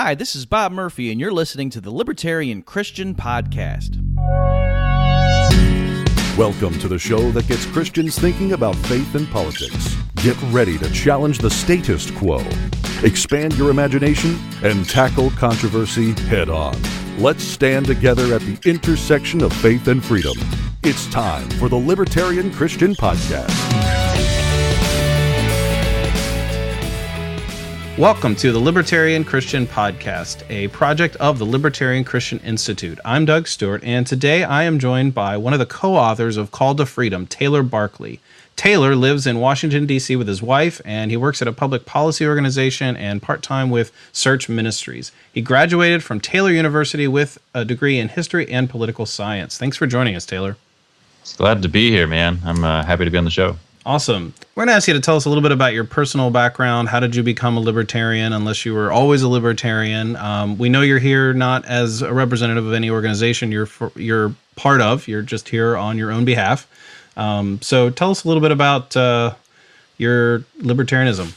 Hi, this is Bob Murphy, and you're listening to the Libertarian Christian Podcast. Welcome to the show that gets Christians thinking about faith and politics. Get ready to challenge the status quo, expand your imagination, and tackle controversy head on. Let's stand together at the intersection of faith and freedom. It's time for the Libertarian Christian Podcast. Welcome to the Libertarian Christian Podcast, a project of the Libertarian Christian Institute. I'm Doug Stewart, and today I am joined by one of the co-authors of Call to Freedom, Taylor Barkley. Taylor lives in Washington, D.C. with his wife, and he works at a public policy organization and part-time with Search Ministries. He graduated from Taylor University with a degree in history and political science. Thanks for joining us, Taylor. Glad to be here, man. I'm happy to be on the show. Awesome. We're going to ask you to tell us a little bit about your personal background. How did you become a libertarian, unless you were always a libertarian? We know you're here not as a representative of any organization you're part of. You're just here on your own behalf. So tell us a little bit about your libertarianism.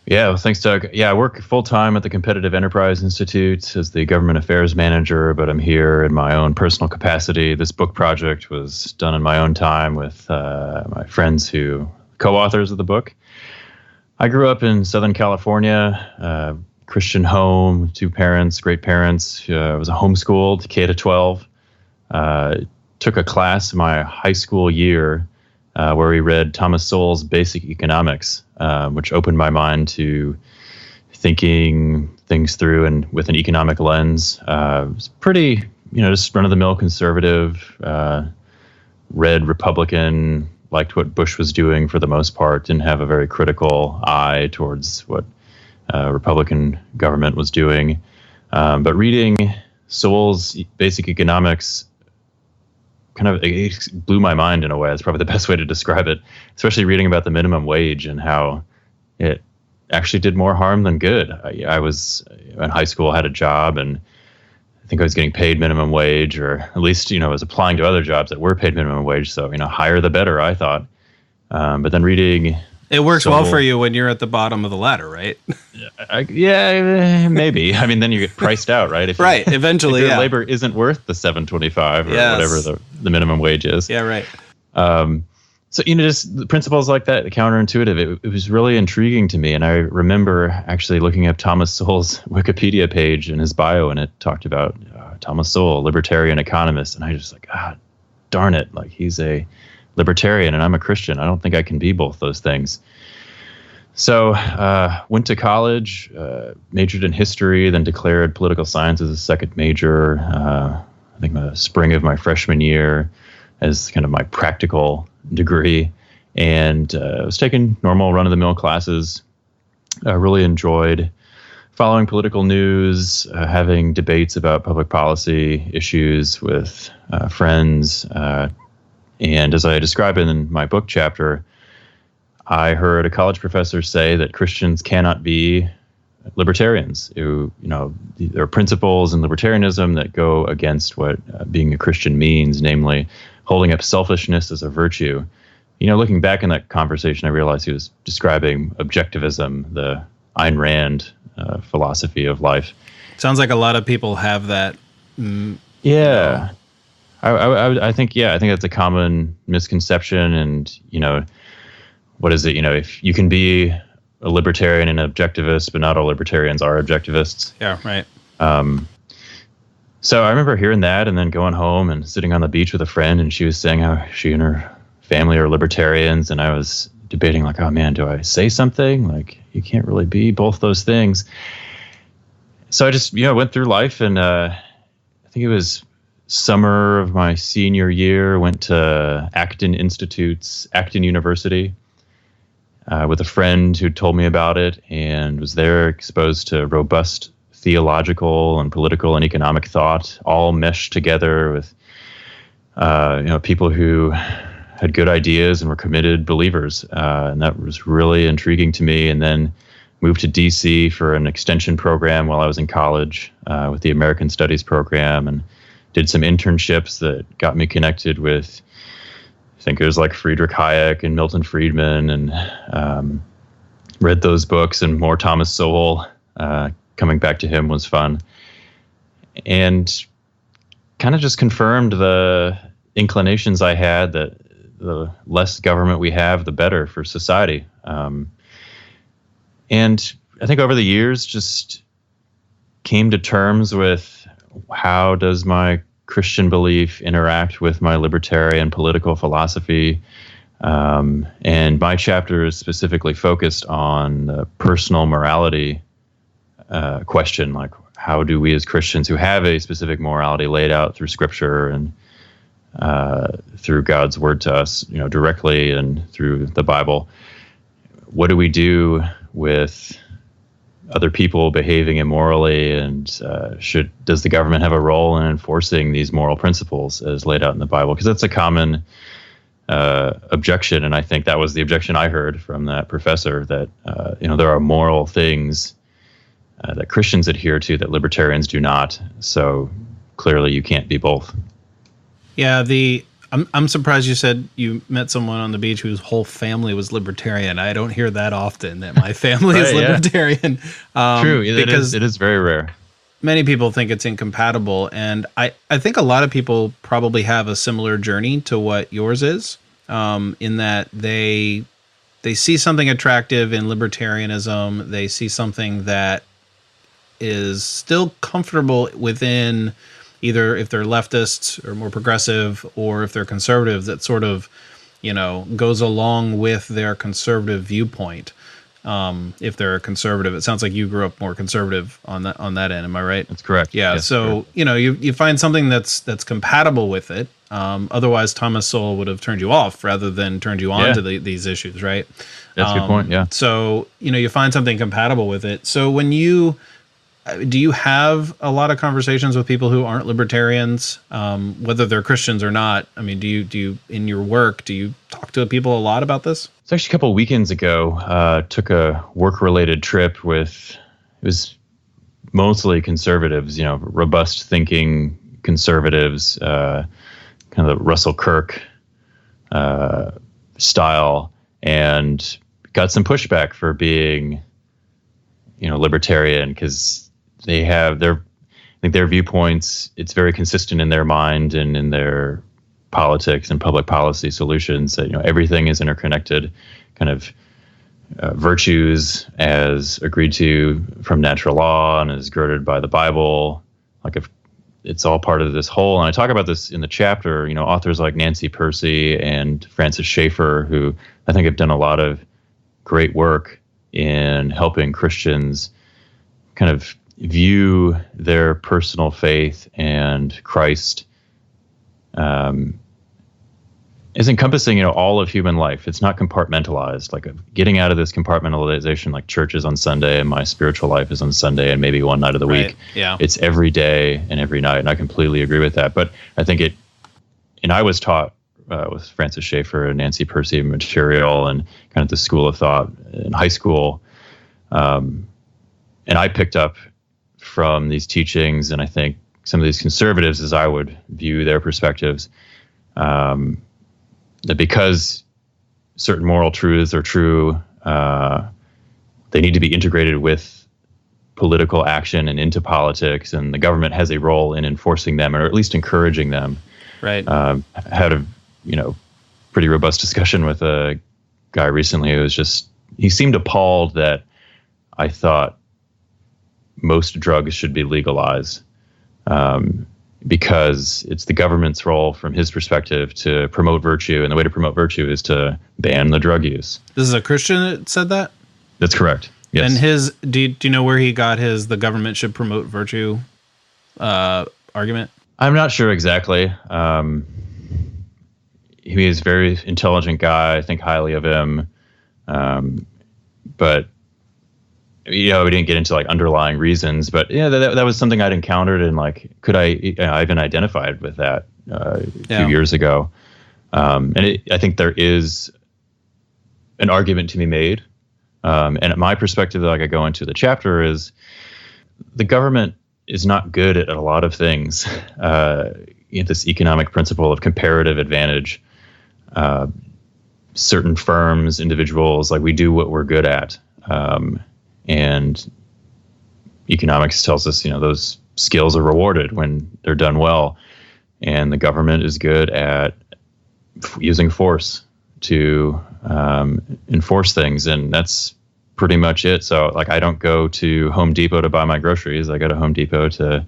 Yeah, well, thanks, Doug. Yeah, I work full-time at the Competitive Enterprise Institute as the government affairs manager, but I'm here in my own personal capacity. This book project was done in my own time with my friends who co-authors of the book. I grew up in Southern California, Christian home, two parents, great parents. I was homeschooled, K to 12. Took a class in my high school year where we read Thomas Sowell's Basic Economics, which opened my mind to thinking things through and with an economic lens. It's pretty, just run-of-the-mill conservative, read Republican, liked what Bush was doing for the most part, didn't have a very critical eye towards what Republican government was doing. But reading Sowell's Basic Economics kind of it blew my mind in a way. It's probably the best way to describe it, especially reading about the minimum wage and how it actually did more harm than good. I was in high school, had a job, and I think I was getting paid minimum wage, or at least, I was applying to other jobs that were paid minimum wage. So, higher the better, I thought. But then reading... It works well for you when you're at the bottom of the ladder, right? Yeah, maybe. I mean, then you get priced out, right? Right, eventually, if your labor isn't worth the $7.25 or whatever the minimum wage is. Yeah, right. So, just the principles like that, counterintuitive, it was really intriguing to me. And I remember actually looking up Thomas Sowell's Wikipedia page and his bio, and it talked about Thomas Sowell, libertarian economist. And I just darn it, he's a libertarian and I'm a Christian. I don't think I can be both those things. So went to college, majored in history, then declared political science as a second major, I think the spring of my freshman year as kind of my practical degree. And I was taking normal run-of-the-mill classes. I really enjoyed following political news, having debates about public policy issues with friends. And as I describe it in my book chapter, I heard a college professor say that Christians cannot be libertarians. There are principles in libertarianism that go against what being a Christian means, namely holding up selfishness as a virtue. Looking back in that conversation, I realized he was describing objectivism, the Ayn Rand philosophy of life. Sounds like a lot of people have that. Yeah. I think that's a common misconception. And, what is it? If you can be a libertarian and an objectivist, but not all libertarians are objectivists. Yeah, right. So I remember hearing that and then going home and sitting on the beach with a friend, and she was saying how she and her family are libertarians. And I was debating oh man, do I say something? You can't really be both those things. So I just, went through life, and I think it was summer of my senior year, went to Acton University with a friend who told me about it, and was there exposed to robust theological and political and economic thought, all meshed together with people who had good ideas and were committed believers, and that was really intriguing to me. And then moved to DC for an extension program while I was in college with the American Studies program, and did some internships that got me connected with thinkers like Friedrich Hayek and Milton Friedman, and read those books and more Thomas Sowell. coming back to him was fun. And kind of just confirmed the inclinations I had that the less government we have, the better for society. And I think over the years, just came to terms with how does my Christian belief interact with my libertarian political philosophy. And my chapter is specifically focused on the personal morality question, like how do we as Christians who have a specific morality laid out through Scripture and through God's word to us, directly and through the Bible, what do we do with other people behaving immorally, and does the government have a role in enforcing these moral principles as laid out in the Bible? Because that's a common objection, and I think that was the objection I heard from that professor, that there are moral things that Christians adhere to that libertarians do not. So clearly, you can't be both. Yeah, I'm surprised you said you met someone on the beach whose whole family was libertarian. I don't hear that often, that my family is libertarian. True, it is very rare. Many people think it's incompatible, and I think a lot of people probably have a similar journey to what yours is, in that they see something attractive in libertarianism. They see something that is still comfortable within, either if they're leftists or more progressive, or if they're conservative, that sort of, goes along with their conservative viewpoint. If they're a conservative, it sounds like you grew up more conservative on that end. Am I right? That's correct. Yeah. Yes, So, correct. You find something that's compatible with it. Otherwise, Thomas Sowell would have turned you off rather than turned you on to these issues, right? That's a good point. Yeah. So, you find something compatible with it. So when do you have a lot of conversations with people who aren't libertarians, whether they're Christians or not? I mean, do you in your work, do you talk to people a lot about this? It's actually a couple of weekends ago, took a work-related trip it was mostly conservatives, robust thinking conservatives, kind of the Russell Kirk style, and got some pushback for being, libertarian, because they have their viewpoints. It's very consistent in their mind and in their politics and public policy solutions, that everything is interconnected, kind of virtues as agreed to from natural law and is girded by the Bible, like if it's all part of this whole. And I talk about this in the chapter. Authors like Nancy Percy and Francis Schaeffer, who I think have done a lot of great work in helping Christians kind of view their personal faith and Christ is encompassing, all of human life. It's not compartmentalized, like getting out of this compartmentalization, like church is on Sunday and my spiritual life is on Sunday and maybe one night of the week. Yeah. It's every day and every night. And I completely agree with that. But I think and I was taught with Francis Schaeffer and Nancy Percy material and kind of the school of thought in high school. And I picked up from these teachings, and I think some of these conservatives, as I would view their perspectives, that because certain moral truths are true, they need to be integrated with political action and into politics, and the government has a role in enforcing them, or at least encouraging them. Right. Had a pretty robust discussion with a guy recently who he seemed appalled that I thought most drugs should be legalized, because it's the government's role, from his perspective, to promote virtue, and the way to promote virtue is to ban the drug use. This is a Christian that said that? That's correct. Yes. And do you know where he got the government should promote virtue argument? I'm not sure exactly. He is a very intelligent guy. I think highly of him. But we didn't get into like underlying reasons, but yeah, that was something I'd encountered, and like, I even identified with that a few years ago. And I think there is an argument to be made. And my perspective, like I go into the chapter, is the government is not good at a lot of things. This economic principle of comparative advantage. Certain firms, individuals, like we do what we're good at. And economics tells us, those skills are rewarded when they're done well. And the government is good at using force to enforce things. And that's pretty much it. So like, I don't go to Home Depot to buy my groceries. I go to Home Depot to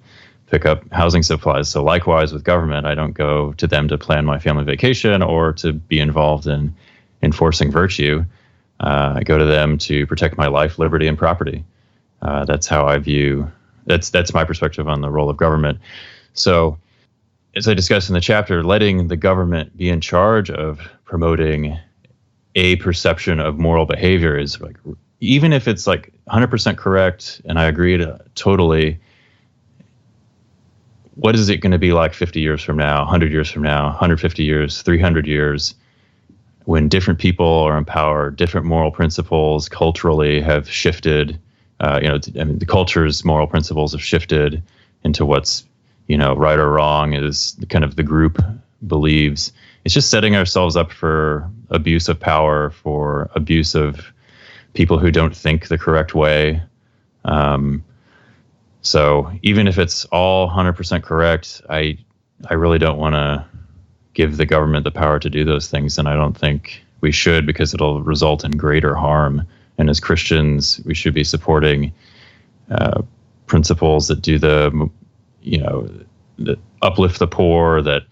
pick up housing supplies. So likewise with government, I don't go to them to plan my family vacation or to be involved in enforcing virtue. I go to them to protect my life, liberty, and property. That's how I view, that's my perspective on the role of government. So as I discussed in the chapter, letting the government be in charge of promoting a perception of moral behavior is like, even if it's like 100% correct, and I agree totally, what is it going to be like 50 years from now, 100 years from now, 150 years, 300 years, when different people are empowered, different moral principles culturally have shifted, the culture's moral principles have shifted into what's, right or wrong is kind of the group believes. It's just setting ourselves up for abuse of power, for abuse of people who don't think the correct way. So even if it's all 100% correct, I really don't want to give the government the power to do those things. And I don't think we should, because it'll result in greater harm. And as Christians, we should be supporting principles that do that uplift the poor, that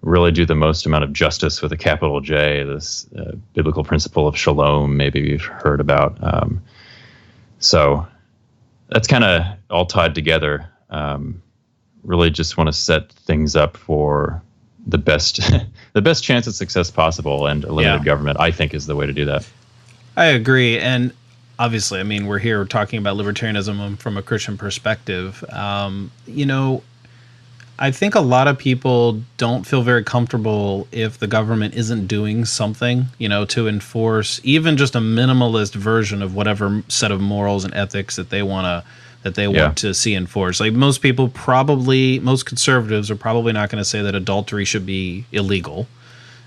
really do the most amount of justice with a capital J, this biblical principle of shalom, maybe you've heard about. So that's kind of all tied together. Really just want to set things up for the best the best chance of success possible, and a limited government, I think, is the way to do that. I agree. And obviously, we're here talking about libertarianism from a Christian perspective. I think a lot of people don't feel very comfortable if the government isn't doing something, to enforce even just a minimalist version of whatever set of morals and ethics that they want to see enforced. Like most conservatives are probably not going to say that adultery should be illegal.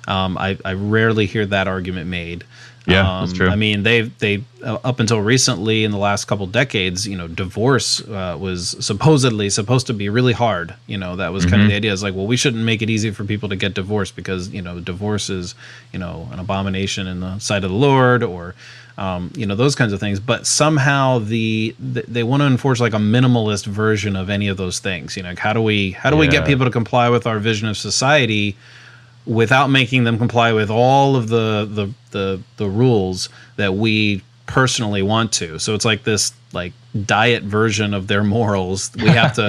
I rarely hear that argument made. Yeah, that's true. They up until recently, in the last couple decades, divorce was supposedly supposed to be really hard. That was kind of the idea. It's like, well, we shouldn't make it easy for people to get divorced because, divorce is, an abomination in the sight of the Lord, or, those kinds of things. But somehow they want to enforce like a minimalist version of any of those things. How do we get people to comply with our vision of society without making them comply with all of the rules that we personally want to? So it's like this like diet version of their morals. We have to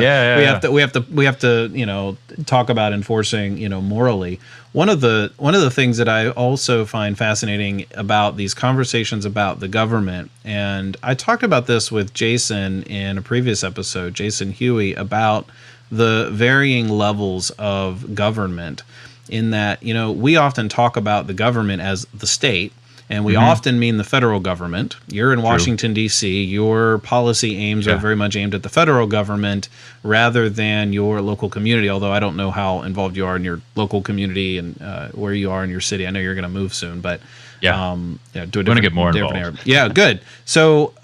we have to talk about enforcing morally. One of the things that I also find fascinating about these conversations about the government, and I talked about this with Jason in a previous episode, Jason Huey, about the varying levels of government. In that, we often talk about the government as the state, and we often mean the federal government. You're in Washington, D.C. Your policy aims are very much aimed at the federal government rather than your local community, although I don't know how involved you are in your local community and where you are in your city. I know you're going to move soon, but do want to get more involved. Area. Yeah, good. So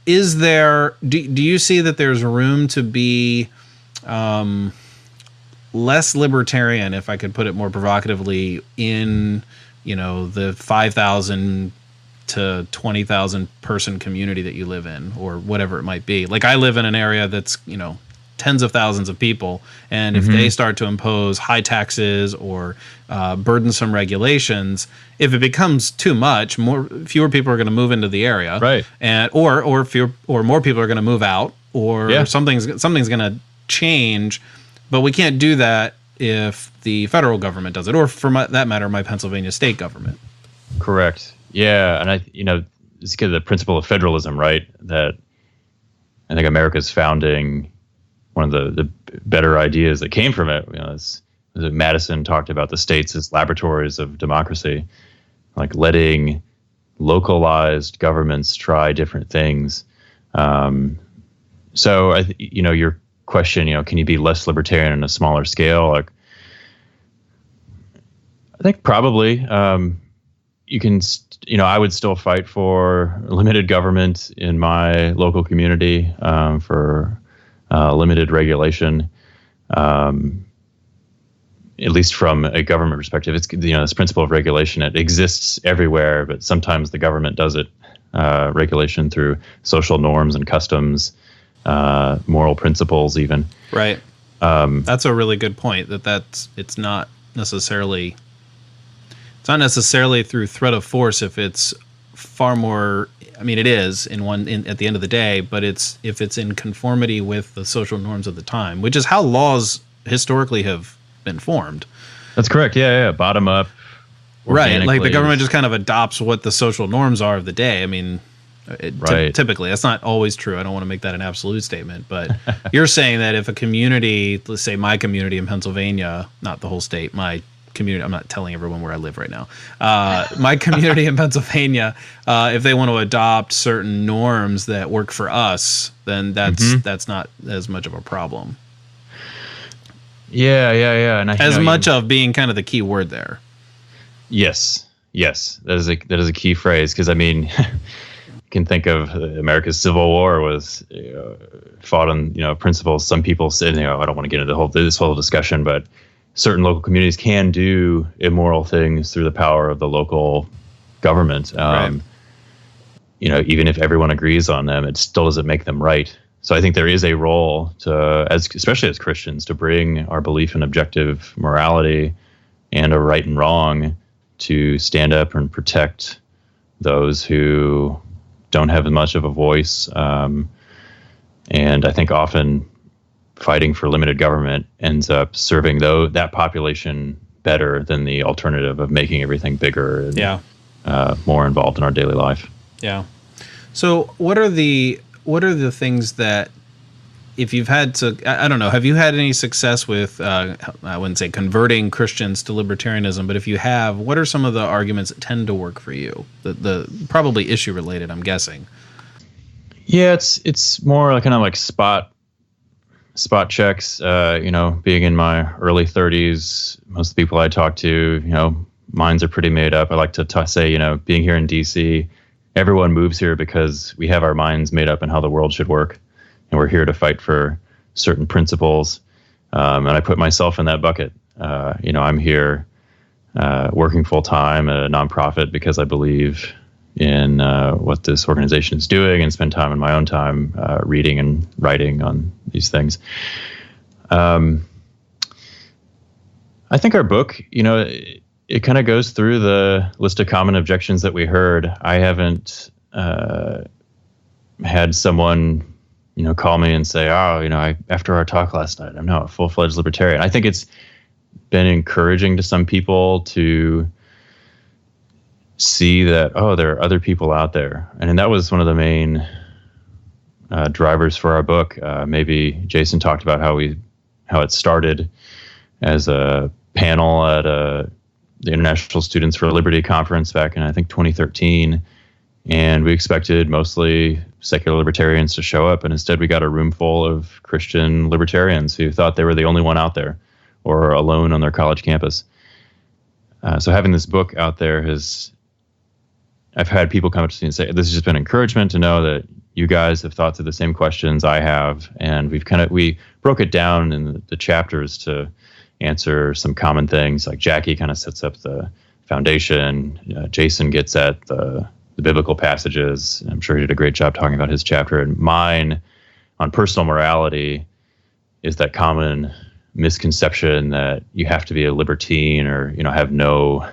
do you see that there's room to be less libertarian, if I could put it more provocatively, in the 5,000 to 20,000 person community that you live in, or whatever it might be? Like, I live in an area that's tens of thousands of people, and if they start to impose high taxes or burdensome regulations, if it becomes too much, fewer people are going to move into the area, right? And or more people are going to move out, or something's going to change. But we can't do that if the federal government does it, or for that matter, my Pennsylvania state government. Correct. Yeah, and it's kind of the principle of federalism, right? That I think America's founding, one of the better ideas that came from it, Madison talked about the states as laboratories of democracy, like letting localized governments try different things. So your question, can you be less libertarian on a smaller scale? Like, I think probably, you can, I would still fight for limited government in my local community, for limited regulation. At least from a government perspective, it's, this principle of regulation, it exists everywhere, but sometimes the government does it, regulation through social norms and customs, moral principles even. Right. That's a really good point, it's not necessarily through threat of force if it's far more, it is at the end of the day, but if it's in conformity with the social norms of the time, which is how laws historically have been formed. That's correct. Yeah. Bottom up. Right. Like the government just kind of adopts what the social norms are of the day. Typically, that's not always true. I don't want to make that an absolute statement, but you're saying that if a community, let's say my community in Pennsylvania, not the whole state, my community, I'm not telling everyone where I live right now. My community in Pennsylvania, if they want to adopt certain norms that work for us, then that's not as much of a problem. Yeah. And as much of being kind of the key word there. Yes. That is a key phrase, because you can think of America's Civil War was fought on principles. Some people say, I don't want to get into this whole discussion, but certain local communities can do immoral things through the power of the local government. Right. Even if everyone agrees on them, it still doesn't make them right. So I think there is a role especially as Christians, to bring our belief in objective morality and a right and wrong, to stand up and protect those who don't have much of a voice. And I think often fighting for limited government ends up serving that population better than the alternative of making everything bigger and more involved in our daily life. Yeah. So what are the things that, if you've had to, I don't know, have you had any success with, I wouldn't say converting Christians to libertarianism, but if you have, what are some of the arguments that tend to work for you? The probably issue related, I'm guessing. Yeah, it's more like kind of like spot checks. Being in my early 30s, most of the people I talk to, minds are pretty made up. I like to say, being here in DC, everyone moves here because we have our minds made up on how the world should work, and we're here to fight for certain principles. And I put myself in that bucket. I'm here working full time at a nonprofit because I believe in what this organization is doing, and spend time in my own time reading and writing on these things. I think our book, it kind of goes through the list of common objections that we heard. I haven't had someone, call me and say, after our talk last night, I'm now a full-fledged libertarian. I think it's been encouraging to some people to see that, there are other people out there. And that was one of the main drivers for our book. Maybe Jason talked about how it started as a panel at the International Students for Liberty conference back in, I think, 2013. And we expected mostly secular libertarians to show up. And instead, we got a room full of Christian libertarians who thought they were the only one out there or alone on their college campus. So having this book out there I've had people come up to me and say, this has just been encouragement to know that you guys have thought through the same questions I have. And we broke it down in the chapters to answer some common things. Like Jackie kind of sets up the foundation. Jason gets at the biblical passages. I'm sure he did a great job talking about his chapter. And mine on personal morality is that common misconception that you have to be a libertine or, have no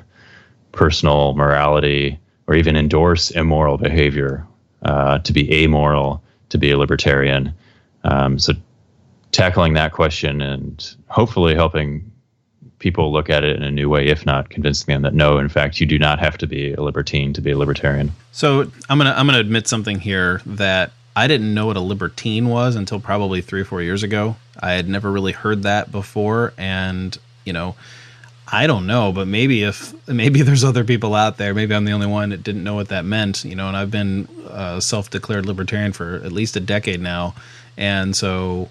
personal morality or even endorse immoral behavior to be amoral, to be a libertarian. So tackling that question and hopefully helping people look at it in a new way, if not convincing them that no, in fact, you do not have to be a libertine to be a libertarian. So I'm gonna admit something here, that I didn't know what a libertine was until probably 3 or 4 years ago. I had never really heard that before, and I don't know, but maybe there's other people out there. Maybe I'm the only one that didn't know what that meant, and I've been self-declared libertarian for at least a decade now, and so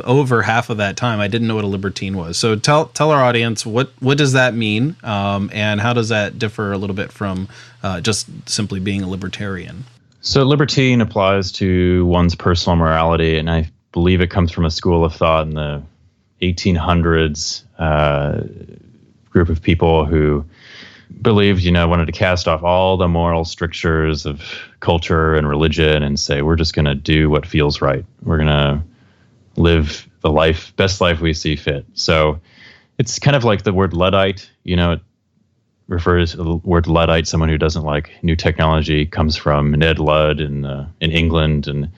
over half of that time, I didn't know what a libertine was. So tell our audience what does that mean, and how does that differ a little bit from just simply being a libertarian? So libertine applies to one's personal morality, and I believe it comes from a school of thought in the 1800s. Group of people who believed, wanted to cast off all the moral strictures of culture and religion and say, we're just going to do what feels right. We're going to live the best life we see fit. So it's kind of like the word Luddite, it refers to the word Luddite, someone who doesn't like new technology, comes from Ned Ludd in England, and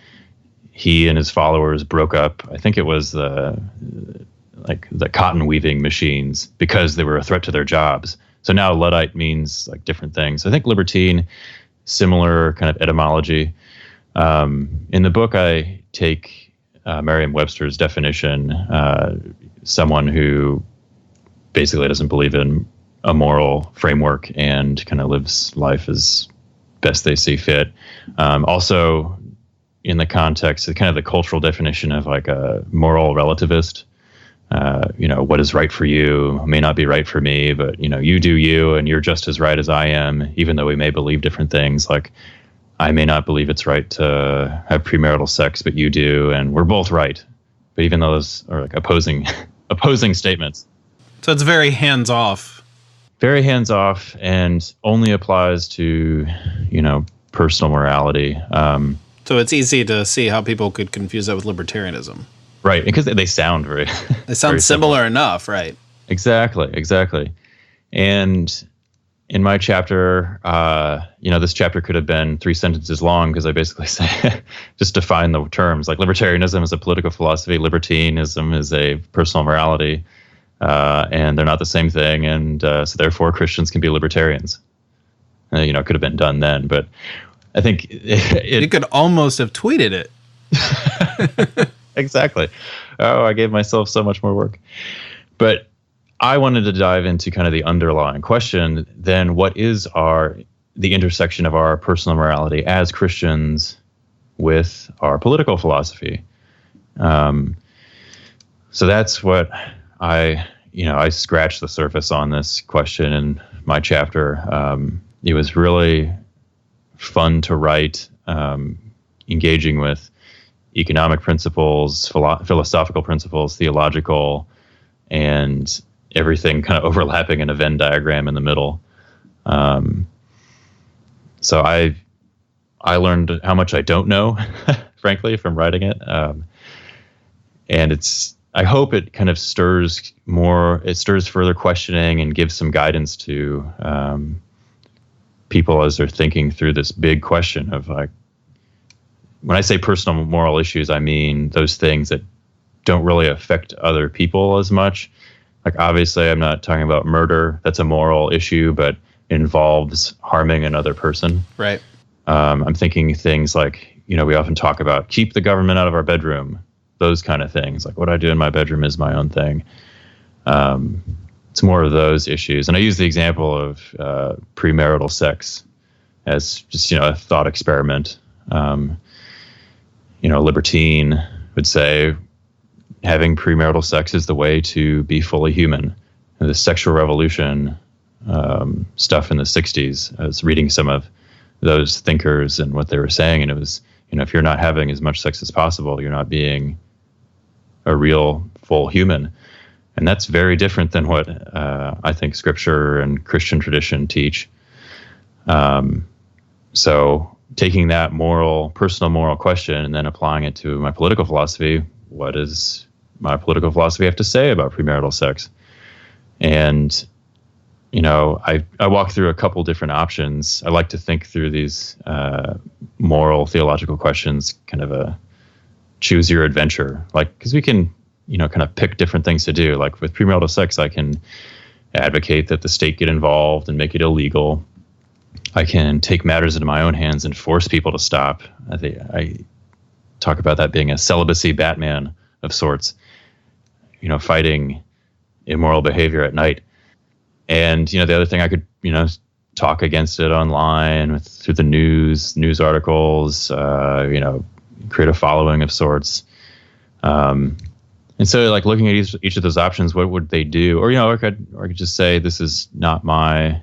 he and his followers broke up. I think it was the cotton weaving machines because they were a threat to their jobs. So now Luddite means like different things. I think libertine, similar kind of etymology. In the book, I take Merriam-Webster's definition, someone who basically doesn't believe in a moral framework and kind of lives life as best they see fit. Also, in the context, kind of the cultural definition of like a moral relativist. What is right for you may not be right for me, but, you do you, and you're just as right as I am, even though we may believe different things. Like, I may not believe it's right to have premarital sex, but you do, and we're both right. But even though those are like opposing statements. So it's very hands-off. Very hands-off, and only applies to, personal morality. So it's easy to see how people could confuse that with libertarianism. Right, because they sound very... They sound similar enough, right? Exactly. And in my chapter, this chapter could have been 3 sentences long because I basically say, just define the terms. Like libertarianism is a political philosophy, libertinism is a personal morality, and they're not the same thing, and so therefore Christians can be libertarians. It could have been done then, but I think... You could almost have tweeted it. Exactly. Oh, I gave myself so much more work. But I wanted to dive into kind of the underlying question, then what is the intersection of our personal morality as Christians with our political philosophy? So that's what I scratched the surface on this question in my chapter. It was really fun to write, engaging with economic principles, philosophical principles, theological, and everything kind of overlapping in a Venn diagram in the middle. So I learned how much I don't know, frankly, from writing it. And I hope it kind of stirs further questioning and gives some guidance to people as they're thinking through this big question of like, when I say personal moral issues, I mean those things that don't really affect other people as much. Like, obviously, I'm not talking about murder. That's a moral issue, but involves harming another person. Right. I'm thinking things like, we often talk about keep the government out of our bedroom, those kind of things. Like, what I do in my bedroom is my own thing. It's more of those issues. And I use the example of premarital sex as just, a thought experiment. A libertine would say having premarital sex is the way to be fully human. And the sexual revolution stuff in the 60s, I was reading some of those thinkers and what they were saying, and it was, if you're not having as much sex as possible, you're not being a real full human. And that's very different than what I think Scripture and Christian tradition teach. So taking that personal moral question and then applying it to my political philosophy, what does my political philosophy have to say about premarital sex? And, I walk through a couple different options. I like to think through these moral theological questions, kind of a choose your adventure, like, because we can, kind of pick different things to do. Like with premarital sex, I can advocate that the state get involved and make it illegal. I can take matters into my own hands and force people to stop. I talk about that being a celibacy Batman of sorts, fighting immoral behavior at night. And, the other thing I could, talk against it online through the news articles, create a following of sorts. And so like looking at each of those options, what would they do? Or, I could just say, it's not my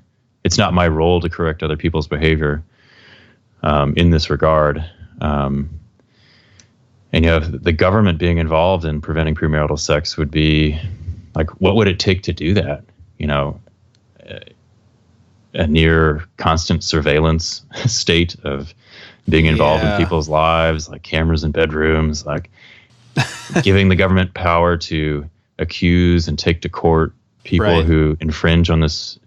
role to correct other people's behavior in this regard. And, the government being involved in preventing premarital sex would be like, what would it take to do that? A near constant surveillance state of being involved in people's lives, like cameras in bedrooms, like giving the government power to accuse and take to court people who infringe on this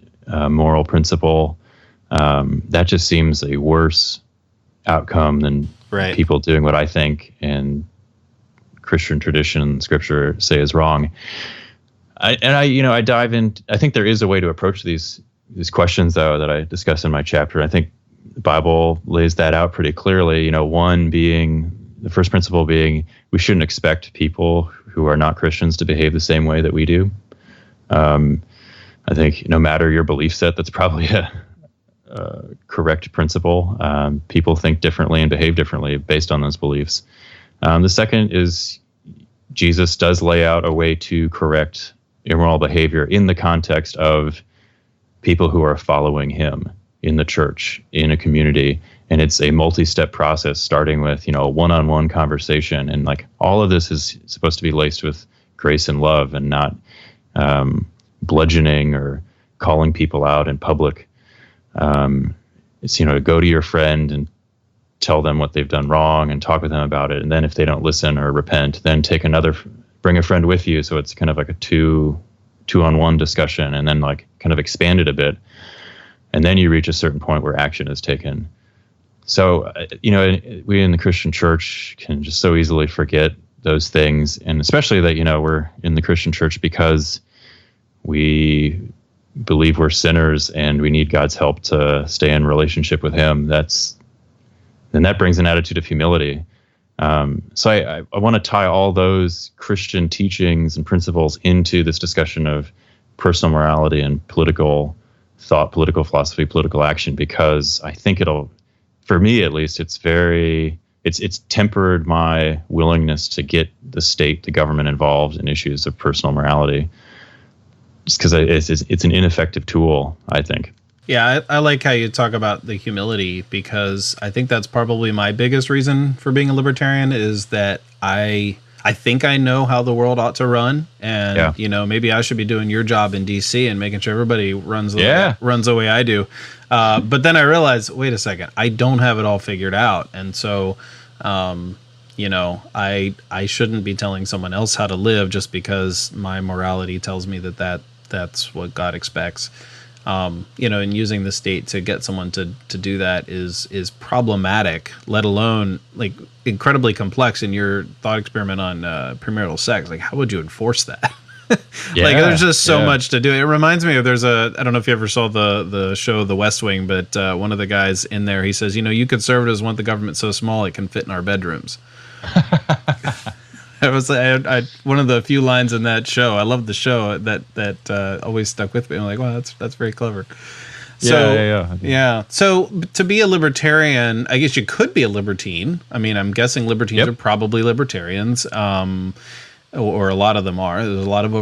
moral principle. That just seems a worse outcome than people doing what I think and Christian tradition and scripture say is wrong. I dive in. I think there is a way to approach these questions, though, that I discuss in my chapter. I think the Bible lays that out pretty clearly. One being, the first principle being, we shouldn't expect people who are not Christians to behave the same way that we do. I think no matter your belief set, that's probably a correct principle. People think differently and behave differently based on those beliefs. The second is Jesus does lay out a way to correct immoral behavior in the context of people who are following him in the church, in a community. And it's a multi-step process, starting with, a one-on-one conversation. And like all of this is supposed to be laced with grace and love and not bludgeoning or calling people out in public. It's, go to your friend and tell them what they've done wrong and talk with them about it. And then if they don't listen or repent, then bring a friend with you. So it's kind of like a two-on-one discussion, and then like kind of expand it a bit. And then you reach a certain point where action is taken. So, we in the Christian church can just so easily forget those things. And especially that, we're in the Christian church because we believe we're sinners and we need God's help to stay in relationship with him. Then that brings an attitude of humility. So I want to tie all those Christian teachings and principles into this discussion of personal morality and political thought, political philosophy, political action, because I think for me at least, it's tempered my willingness to get the state, the government involved in issues of personal morality, just because it's an ineffective tool, I think. Yeah, I like how you talk about the humility, because I think that's probably my biggest reason for being a libertarian is that I think I know how the world ought to run, and maybe I should be doing your job in DC and making sure everybody runs the way I do. But then I realized, wait a second, I don't have it all figured out, and so I shouldn't be telling someone else how to live just because my morality tells me that's what God expects. And using the state to get someone to do that is problematic, let alone like incredibly complex. In your thought experiment on premarital sex, like how would you enforce that? There's just so much to do. It reminds me of I don't know if you ever saw the show The West Wing, but one of the guys in there, he says, you conservatives want the government so small it can fit in our bedrooms. It was one of the few lines in that show. I loved the show that always stuck with me. I'm like, wow, that's very clever. So, So to be a libertarian, I guess you could be a libertine. I mean, I'm guessing libertines are probably libertarians, or a lot of them are. There's a lot of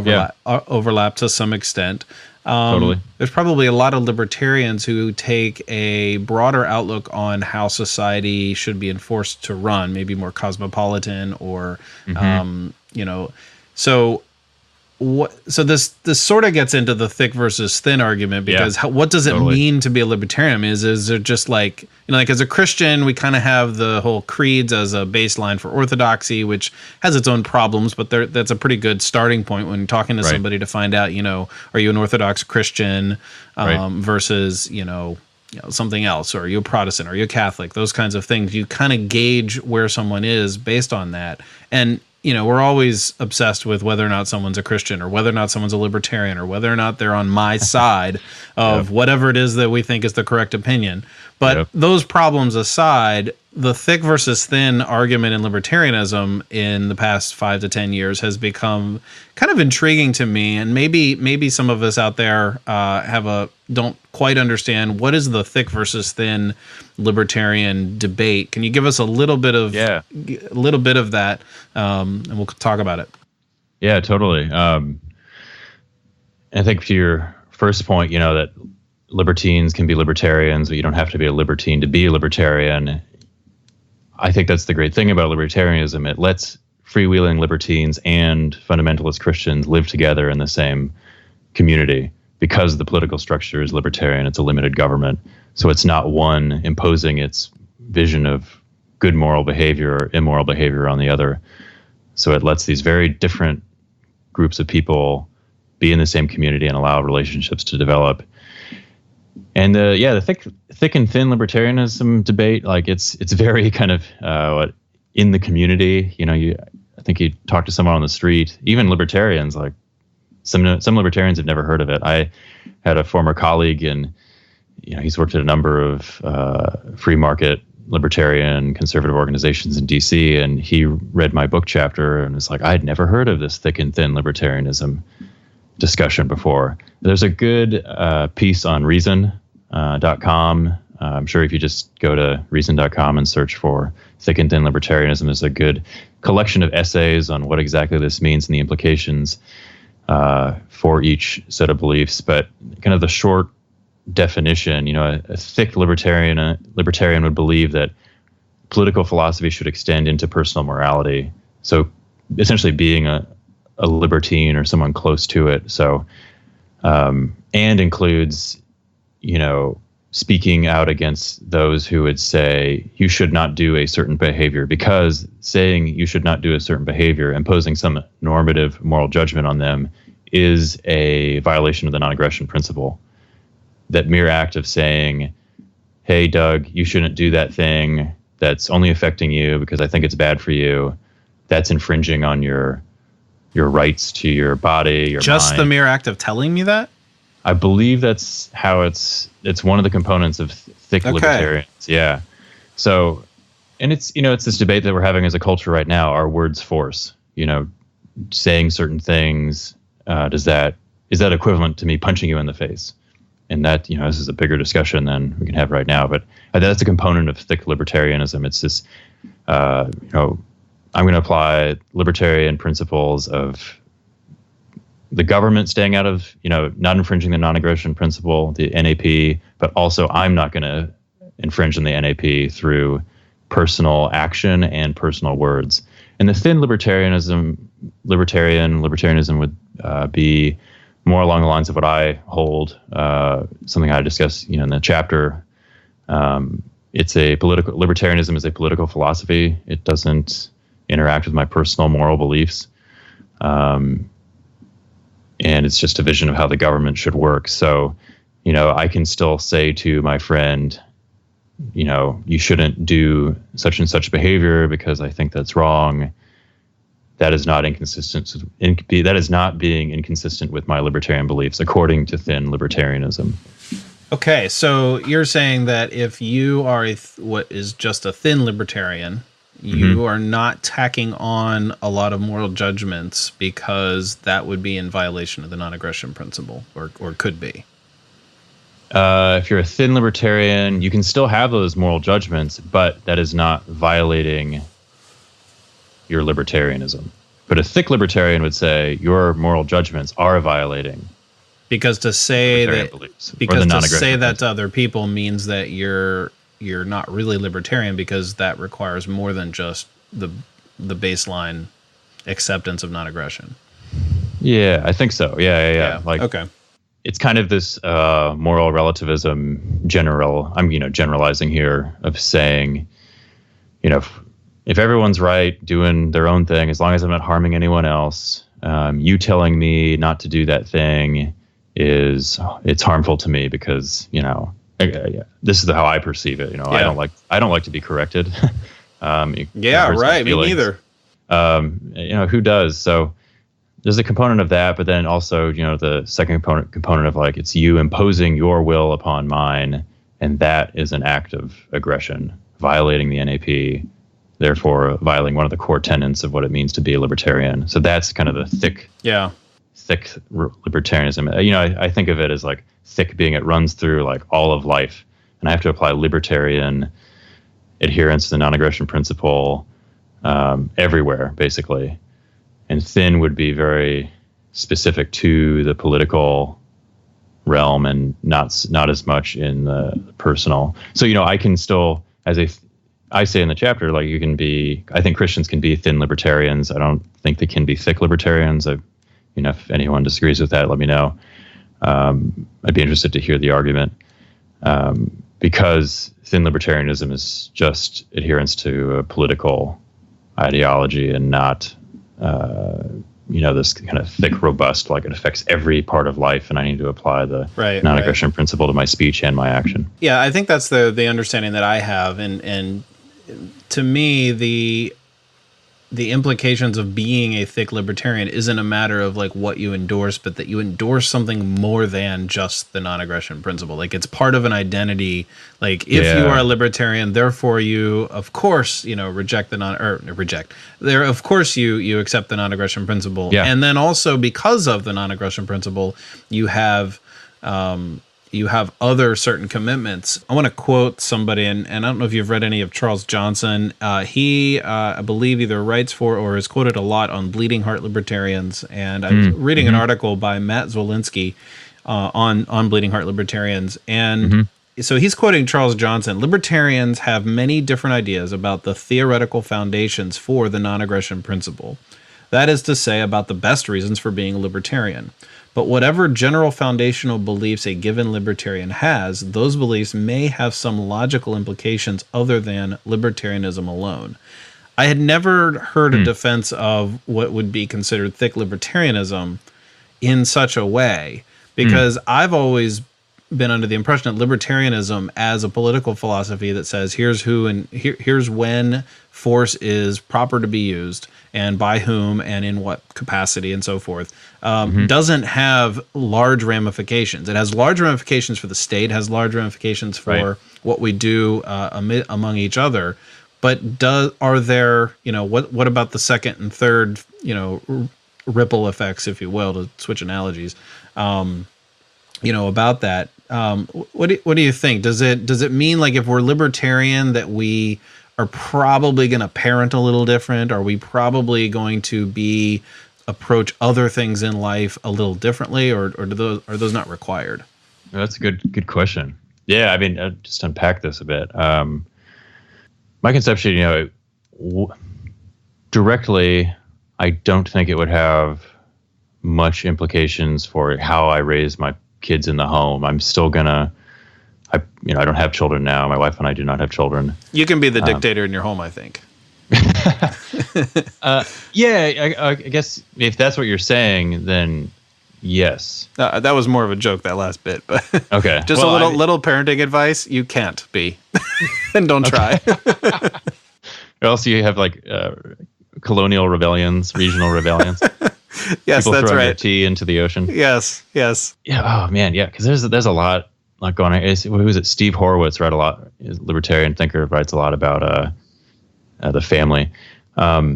overlap to some extent. Totally. There's probably a lot of libertarians who take a broader outlook on how society should be enforced to run, maybe more cosmopolitan or, so this sort of gets into the thick versus thin argument, because what does it mean to be a libertarian? Is it just like, like as a Christian, we kind of have the whole creeds as a baseline for orthodoxy, which has its own problems, but that's a pretty good starting point when talking to somebody to find out, are you an Orthodox Christian versus, something else, or are you a Protestant, or are you a Catholic? Those kinds of things. You kind of gauge where someone is based on that. And we're always obsessed with whether or not someone's a Christian, or whether or not someone's a libertarian, or whether or not they're on my side of whatever it is that we think is the correct opinion. But those problems aside, the thick versus thin argument in libertarianism in the past 5 to 10 years has become kind of intriguing to me, and maybe some of us out there don't quite understand what is the thick versus thin libertarian debate. Can you give us a little bit of that, and we'll talk about it? Yeah, totally. I think to your first point, that libertines can be libertarians, but you don't have to be a libertine to be a libertarian. I think that's the great thing about libertarianism. It lets freewheeling libertines and fundamentalist Christians live together in the same community because the political structure is libertarian. It's a limited government. So it's not one imposing its vision of good moral behavior or immoral behavior on the other. So it lets these very different groups of people be in the same community and allow relationships to develop. And the thick and thin libertarianism debate, like it's very kind of in the community. I think you talk to someone on the street, even libertarians, like some libertarians have never heard of it. I had a former colleague, and he's worked at a number of free market libertarian conservative organizations in DC, and he read my book chapter and was like, I had never heard of this thick and thin libertarianism discussion before. There's a good piece on reason.com. I'm sure if you just go to reason.com and search for thick and thin libertarianism, there's a good collection of essays on what exactly this means and the implications for each set of beliefs. But kind of the short definition, a thick libertarian would believe that political philosophy should extend into personal morality. So essentially being a libertine or someone close to it. So, and includes, speaking out against those who would say you should not do a certain behavior, because saying you should not do a certain behavior, imposing some normative moral judgment on them, is a violation of the non-aggression principle. That mere act of saying, hey, Doug, you shouldn't do that thing that's only affecting you because I think it's bad for you, that's infringing on your rights to your body, your just mind. The mere act of telling me that? I believe that's how it's one of the components of thick libertarians. Yeah. So, and it's this debate that we're having as a culture right now. Are words force? Saying certain things, is that equivalent to me punching you in the face? And that, this is a bigger discussion than we can have right now, but that's a component of thick libertarianism. It's this, I'm going to apply libertarian principles of the government staying out of, not infringing the non-aggression principle, the NAP, but also I'm not going to infringe on the NAP through personal action and personal words. And the thin libertarianism would be more along the lines of what I hold, something I discuss, in the chapter. Libertarianism is a political philosophy. It doesn't interact with my personal moral beliefs. And it's just a vision of how the government should work. So, I can still say to my friend, you shouldn't do such and such behavior because I think that's wrong. That is not inconsistent. That is not being inconsistent with my libertarian beliefs, according to thin libertarianism. Okay, so you're saying that if you are what is just a thin libertarian, you are not tacking on a lot of moral judgments because that would be in violation of the non-aggression principle, or could be. If you're a thin libertarian, you can still have those moral judgments, but that is not violating your libertarianism. But a thick libertarian would say your moral judgments are violating. Because to say that, beliefs, because to say that to other people means that you're not really libertarian, because that requires more than just the baseline acceptance of non-aggression. Yeah, I think so. Yeah. Like, okay. It's kind of this moral relativism I'm generalizing here, of saying, if everyone's right, doing their own thing, as long as I'm not harming anyone else, you telling me not to do that thing it's harmful to me because, this is how I perceive it. I don't like to be corrected. Right. Me neither. Who does? So there's a component of that, but then also, the second component of like, it's you imposing your will upon mine. And that is an act of aggression. violating the NAP, therefore violating one of the core tenets of what it means to be a libertarian. So that's kind of the thick libertarianism. I think of it as like thick being it runs through like all of life, and I have to apply libertarian adherence to the non-aggression principle everywhere, basically. And thin would be very specific to the political realm and not as much in the personal. So, I can still, I say in the chapter, like I think Christians can be thin libertarians. I don't think they can be thick libertarians. If anyone disagrees with that, let me know. I'd be interested to hear the argument. Because thin libertarianism is just adherence to a political ideology and not, this kind of thick, robust, like it affects every part of life, and I need to apply the non-aggression principle to my speech and my action. Yeah, I think that's the understanding that I have, and to me, the implications of being a thick libertarian isn't a matter of like what you endorse, but that you endorse something more than just the non-aggression principle. Like it's part of an identity. Like if you are a libertarian, therefore you, of course, reject of course you accept the non-aggression principle. Yeah. And then also because of the non-aggression principle, you have other certain commitments. I want to quote somebody, and I don't know if you've read any of Charles Johnson. He, I believe, either writes for or is quoted a lot on Bleeding Heart Libertarians. And I was reading an article by Matt Zwolinski on Bleeding Heart Libertarians. And so he's quoting Charles Johnson. Libertarians have many different ideas about the theoretical foundations for the non-aggression principle. That is to say, about the best reasons for being a libertarian. But whatever general foundational beliefs a given libertarian has, those beliefs may have some logical implications other than libertarianism alone. I had never heard a defense of what would be considered thick libertarianism in such a way, because I've always been under the impression that libertarianism as a political philosophy that says here's who and here's when force is proper to be used and by whom and in what capacity and so forth, doesn't have large ramifications. It has large ramifications for the state, has large ramifications for what we do among each other. But are there, what about the second and third, ripple effects, if you will, to switch analogies, about that? What do you think? Does it mean like if we're libertarian that we are probably going to parent a little different? Are we probably going to approach other things in life a little differently, or are those not required? That's a good question. Yeah, I mean, just unpack this a bit. My conception, directly, I don't think it would have much implications for how I raise my kids in the home. I'm still gonna, I don't have children now. My wife and I do not have children. You can be the dictator in your home, I think. I guess if that's what you're saying, then yes. That was more of a joke, that last bit, but okay. Just a little parenting advice. You can't be, and don't try. Or else you have like colonial rebellions, regional rebellions. Yes, people that's throwing right. their tea into the ocean. Yes. Yeah. Oh man. Yeah. Because there's a lot going on. Who was it? Steve Horowitz wrote a lot. He's a libertarian thinker, writes a lot about the family. I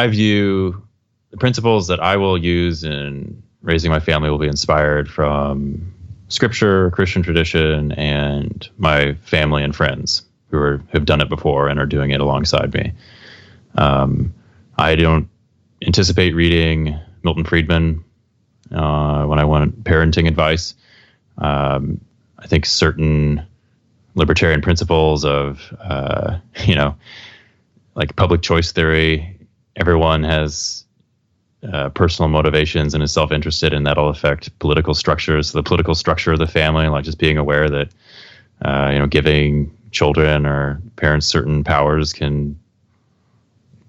view the principles that I will use in raising my family will be inspired from scripture, Christian tradition, and my family and friends who have done it before and are doing it alongside me. I don't anticipate reading Milton Friedman when I want parenting advice. I think certain libertarian principles of, like public choice theory, everyone has personal motivations and is self-interested, and that'll affect political structures. So the political structure of the family, like just being aware that, giving children or parents certain powers can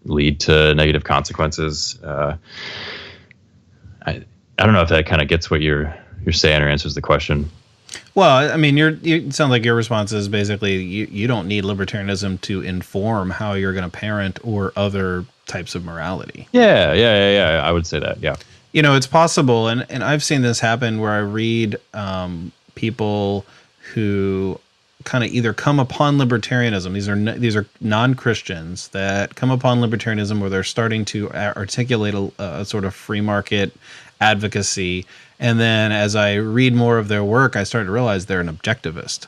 lead to negative consequences. I don't know if that kind of gets what you're saying or answers the question. Well, I mean, you sound like your response is basically you don't need libertarianism to inform how you're going to parent or other types of morality. Yeah. I would say that. Yeah. It's possible, and I've seen this happen where I read people who kind of either come upon libertarianism. These are non-Christians that come upon libertarianism where they're starting to articulate a sort of free market advocacy. And then as I read more of their work, I started to realize they're an objectivist,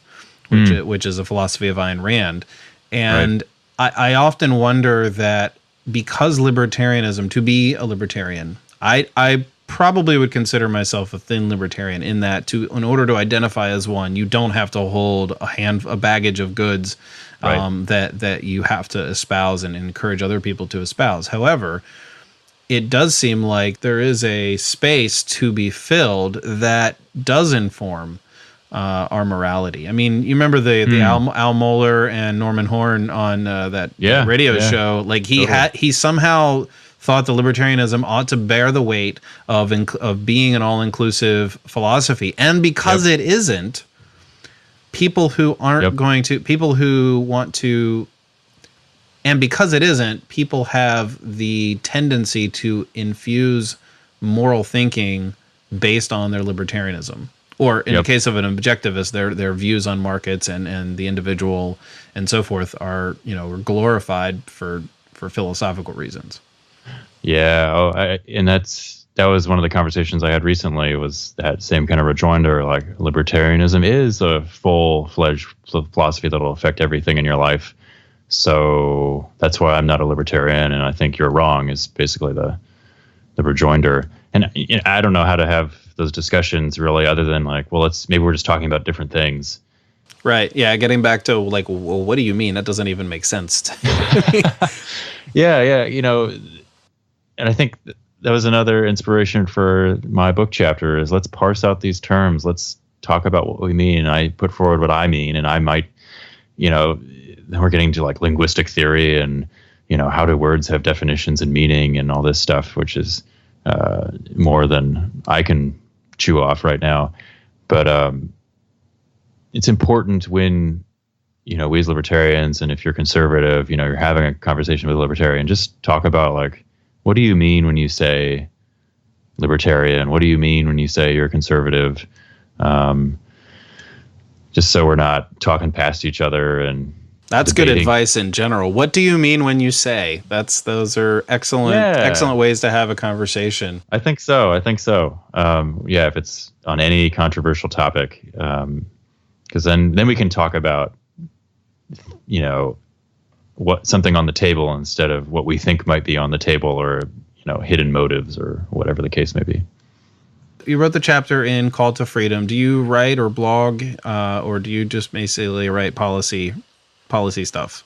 which is a philosophy of Ayn Rand. And I often wonder that because libertarianism, to be a libertarian, I probably would consider myself a thin libertarian in that in order to identify as one, you don't have to hold a baggage of goods that you have to espouse and encourage other people to espouse. However, it does seem like there is a space to be filled that does inform our morality. I mean, you remember the Al Mohler and Norman Horn on that radio show? Like he somehow thought the libertarianism ought to bear the weight of being an all-inclusive philosophy, and because it isn't, people who aren't going to people who want to. And because it isn't, people have the tendency to infuse moral thinking based on their libertarianism. Or in the case of an objectivist, their views on markets and the individual and so forth are, glorified for philosophical reasons. Yeah. And that was one of the conversations I had recently, was that same kind of rejoinder, like libertarianism is a full-fledged philosophy that will affect everything in your life. So that's why I'm not a libertarian, and I think you're wrong, is basically the rejoinder. And I don't know how to have those discussions really, other than like, well, maybe we're just talking about different things. Right. Yeah. Getting back to like, well, what do you mean? That doesn't even make sense to me. Yeah. And I think that was another inspiration for my book chapter, is let's parse out these terms. Let's talk about what we mean. And I put forward what I mean, and I might, then we're getting to like linguistic theory and, how do words have definitions and meaning and all this stuff, which is more than I can chew off right now. But it's important when, we as libertarians, and if you're conservative, you're having a conversation with a libertarian, just talk about like, what do you mean when you say libertarian? What do you mean when you say you're conservative? Just so we're not talking past each other and that's debating. Good advice in general. What do you mean when you say? Those are excellent ways to have a conversation. I think so. If it's on any controversial topic, because then we can talk about, what something on the table instead of what we think might be on the table, or hidden motives, or whatever the case may be. You wrote the chapter in Call to Freedom. Do you write or blog, or do you just basically write policy stuff?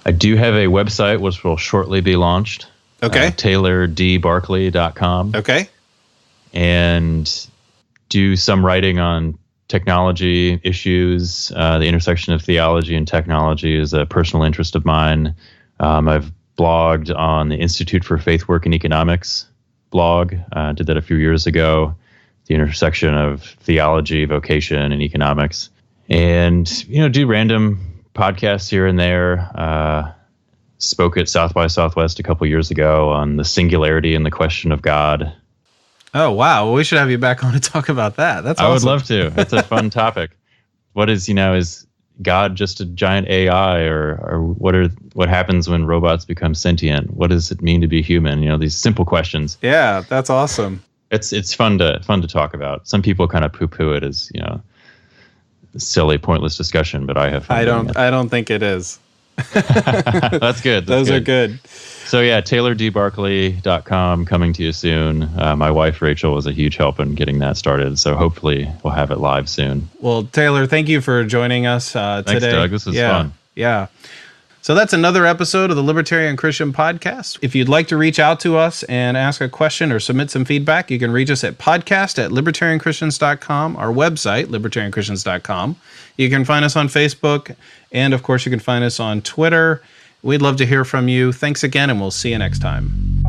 I do have a website which will shortly be launched. Okay. TaylorDBarkley.com. Okay. And do some writing on technology issues. The intersection of theology and technology is a personal interest of mine. I've blogged on the Institute for Faith Work and Economics blog. Did that a few years ago. The intersection of theology, vocation, and economics. And, do random podcasts here and there. Spoke at South by Southwest a couple years ago on the singularity and the question of God. Oh, wow. Well, we should have you back on to talk about that. That's awesome. I would love to. It's a fun topic. What is God just a giant AI, or what happens when robots become sentient? What does it mean to be human? These simple questions. Yeah, that's awesome. It's fun to talk about. Some people kind of poo-poo it as, silly, pointless discussion, but I have fun. I don't think it is. That's good. Those are good. So yeah, TaylorDBarkley.com, coming to you soon. My wife Rachel was a huge help in getting that started, so hopefully we'll have it live soon. Well, Taylor, thank you for joining us today. Thanks, Doug. This was fun. Yeah. So that's another episode of the Libertarian Christian Podcast. If you'd like to reach out to us and ask a question or submit some feedback, you can reach us at podcast@libertarianchristians.com, our website, libertarianchristians.com. You can find us on Facebook, and of course, you can find us on Twitter. We'd love to hear from you. Thanks again, and we'll see you next time.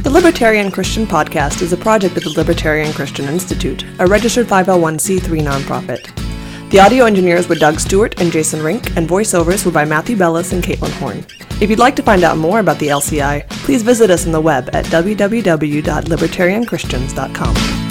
The Libertarian Christian Podcast is a project of the Libertarian Christian Institute, a registered 501c3 nonprofit. The audio engineers were Doug Stewart and Jason Rink, and voiceovers were by Matthew Bellis and Caitlin Horn. If you'd like to find out more about the LCI, please visit us on the web at www.libertarianchristians.com.